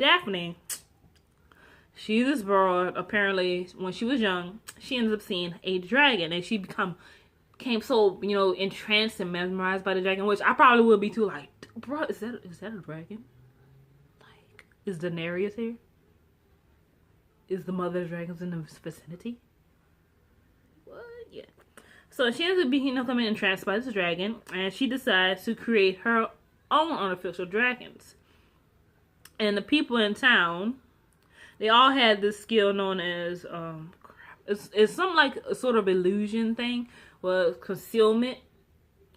Daphne, she's this broad. Apparently, when she was young, she ends up seeing a dragon, and she became so, you know, entranced and mesmerized by the dragon, which I probably would be too. Like, bro, is that a dragon? Like, is Daenerys here? Is the mother of dragons in the vicinity? What? Yeah. So she ends up being, you know, coming entranced by this dragon, and she decides to create her own unofficial dragons. And the people in town, they all had this skill known as it's something like a sort of illusion thing, well, concealment.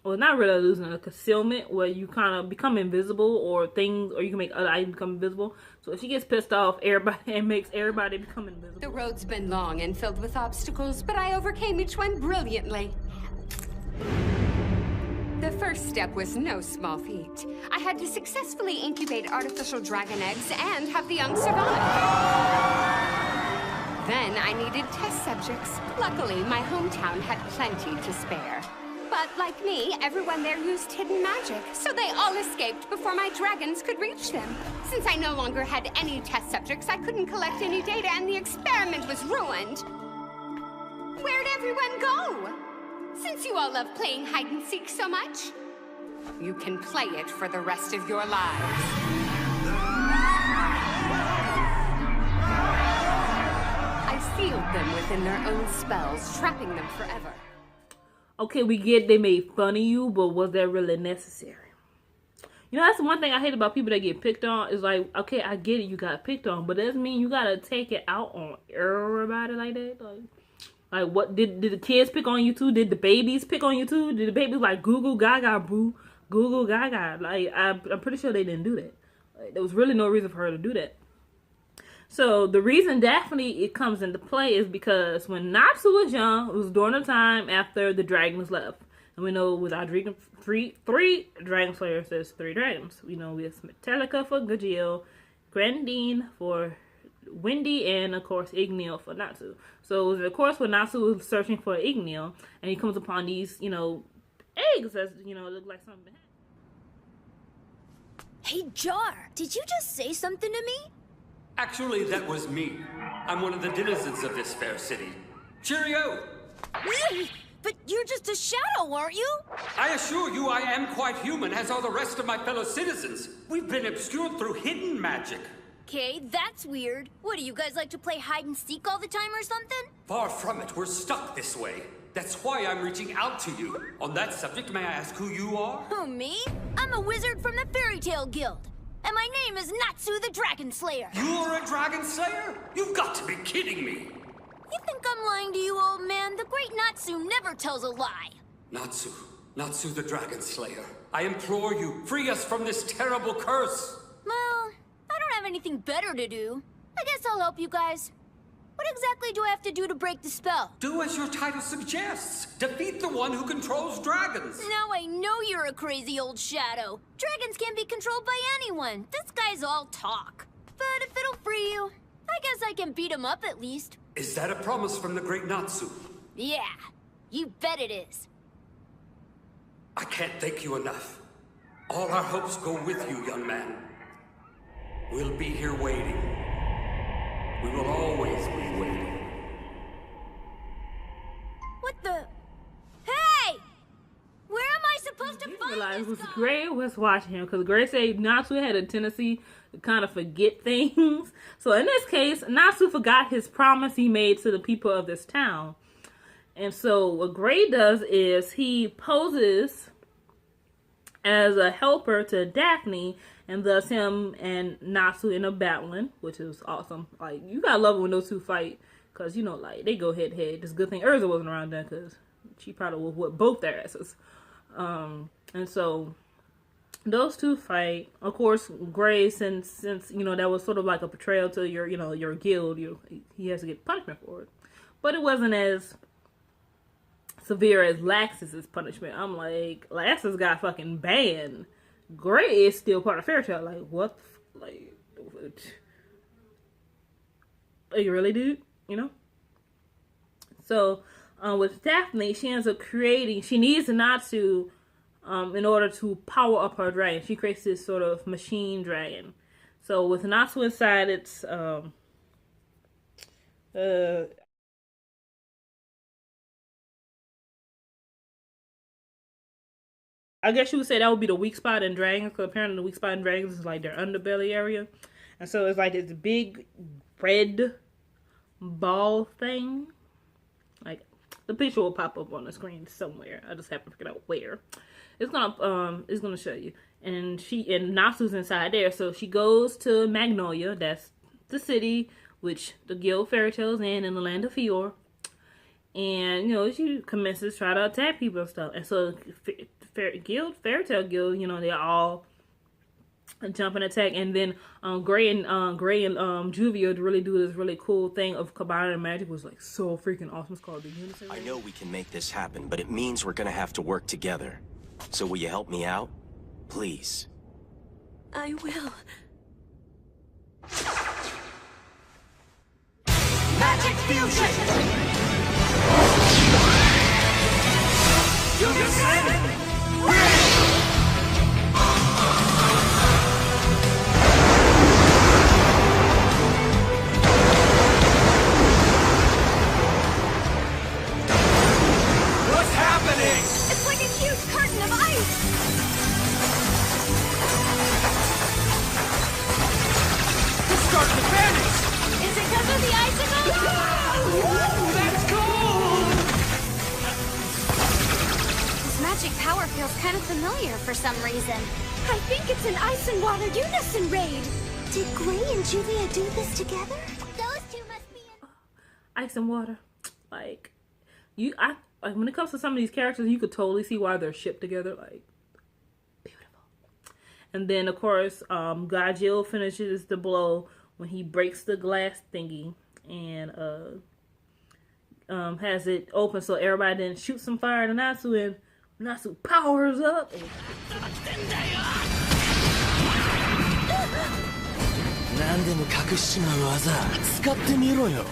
Well, not really illusion, a concealment where you kind of become invisible, or you can make other items become invisible. So if she gets pissed off, everybody makes everybody become invisible. The road's been long and filled with obstacles, but I overcame each one brilliantly. The first step was no small feat. I had to successfully incubate artificial dragon eggs and have the young survive. Then I needed test subjects. Luckily, my hometown had plenty to spare. But like me, everyone there used hidden magic, so they all escaped before my dragons could reach them. Since I no longer had any test subjects, I couldn't collect any data and the experiment was ruined. Where'd everyone go? Since you all love playing hide-and-seek so much, you can play it for the rest of your lives. I sealed them within their own spells, trapping them forever. Okay, we get they made fun of you, but was that really necessary? You know, that's the one thing I hate about people that get picked on. Is like, okay, I get it, you got picked on, but that doesn't mean you gotta take it out on everybody like that. Like what did the kids pick on you too? Did the babies pick on you too? Did the babies like goo goo gaga boo, goo goo gaga? Like I'm pretty sure they didn't do that. Like, there was really no reason for her to do that. So the reason Daphne it comes into play is because when Natsu was young, it was during the time after the dragons left. And we know with our three Dragon Slayers, there's 3 dragons. We know we have Metallica for Gajeel, Grandine for Wendy, and of course Igneel for Natsu. So of course when Natsu was searching for Igneel, and he comes upon these, you know, eggs that, you know, look like something. Hey Jar, did you just say something to me? Actually, that was me. I'm one of the denizens of this fair city. Cheerio! But you're just a shadow, aren't you? I assure you I am quite human, as are the rest of my fellow citizens. We've been obscured through hidden magic. Okay, that's weird. What, do you guys like to play hide-and-seek all the time or something? Far from it, we're stuck this way. That's why I'm reaching out to you. On that subject, may I ask who you are? Who, me? I'm a wizard from the Fairy Tale Guild. And my name is Natsu the Dragon Slayer. You're a Dragon Slayer? You've got to be kidding me. You think I'm lying to you, old man? The great Natsu never tells a lie. Natsu the Dragon Slayer. I implore you, free us from this terrible curse. Well, I don't have anything better to do. I guess I'll help you guys. What exactly do I have to do to break the spell? Do as your title suggests. Defeat the one who controls dragons. Now I know you're a crazy old shadow. Dragons can't be controlled by anyone. This guy's all talk. But if it'll free you, I guess I can beat him up at least. Is that a promise from the great Natsu? Yeah, you bet it is. I can't thank you enough. All our hopes go with you, young man. We'll be here waiting. We will always be waiting. What the? Hey! Where am I supposed to find Realize this was guy? Gray was watching him, because Gray said Natsu had a tendency to kind of forget things. So in this case, Natsu forgot his promise he made to the people of this town. And so what Gray does is he poses as a helper to Daphne, and thus him and Natsu end up battling, which is awesome. Like, you gotta love it when those two fight, because, you know, like, they go head to head. It's a good thing Urza wasn't around then, because she probably would whip both their asses. And so those two fight. Of course, Gray, since you know, that was sort of like a betrayal to your, you know, your guild, he has to get punishment for it. But it wasn't as severe as Laxus's punishment. I'm like, Laxus got fucking banned. Gray is still part of Fairy Tale. Like, what? Like, you really, dude? You know? So, with Daphne, she ends up creating, she needs Natsu in order to power up her dragon. She creates this sort of machine dragon. So with Natsu inside, it's I guess you would say that would be the weak spot in dragons, because apparently the weak spot in dragons is like their underbelly area. And so it's like this big red ball thing. Like, the picture will pop up on the screen somewhere. I just haven't figured out where. It's gonna show you. And Natsu's inside there. So she goes to Magnolia, that's the city which the guild Fairy Tail's in the land of Fior. And, you know, she commences to try to attack people and stuff. And so Fairy Tail Guild, you know, they all jump and attack. And then Gray and Juvia really do this really cool thing of combining magic, was like so freaking awesome. It's called the Unison. I know we can make this happen, but it means we're gonna have to work together. So will you help me out? Please. I will. Magic fusion! Unison! What's happening? It's like a huge curtain of ice! It's starting to vanish! Is it because of the icicles? Whoa, that's cold! This magic power feels kind of familiar for some reason. I think it's an ice and water unison raid! Did Gray and Juvia do this together? Those two must be in... Ice and water. Like, when it comes to some of these characters, you could totally see why they're shipped together. Like, beautiful. And then, of course, Gajil finishes the blow when he breaks the glass thingy and has it open so everybody then shoots some fire to Natsu, and Natsu powers up. And... 何でも隠しちまう技使ってみろよ。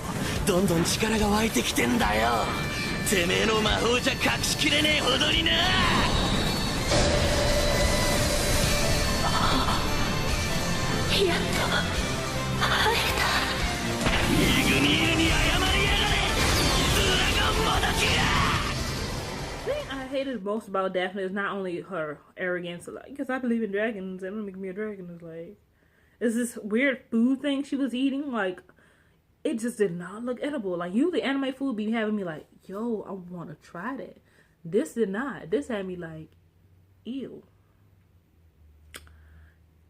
どんどん力が湧いてきてんだよ。てめえの魔法じゃ隠しきれねえほどにな。やっと会えた。イグニールに謝りやがれ。ドラゴンもどきが。The thing I hated most about Daphne is not only her arrogance, like, because I believe in dragons and make me a dragon, is like, is this weird food thing she was eating. Like, it just did not look edible. Like, usually anime food be having me like, yo, I want to try that. This did not. This had me like, ew.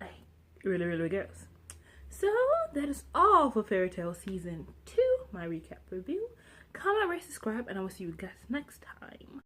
Like, really, really gross. So, that is all for Fairy Tail Season 2, my recap review. Comment, rate, subscribe, and I will see you guys next time.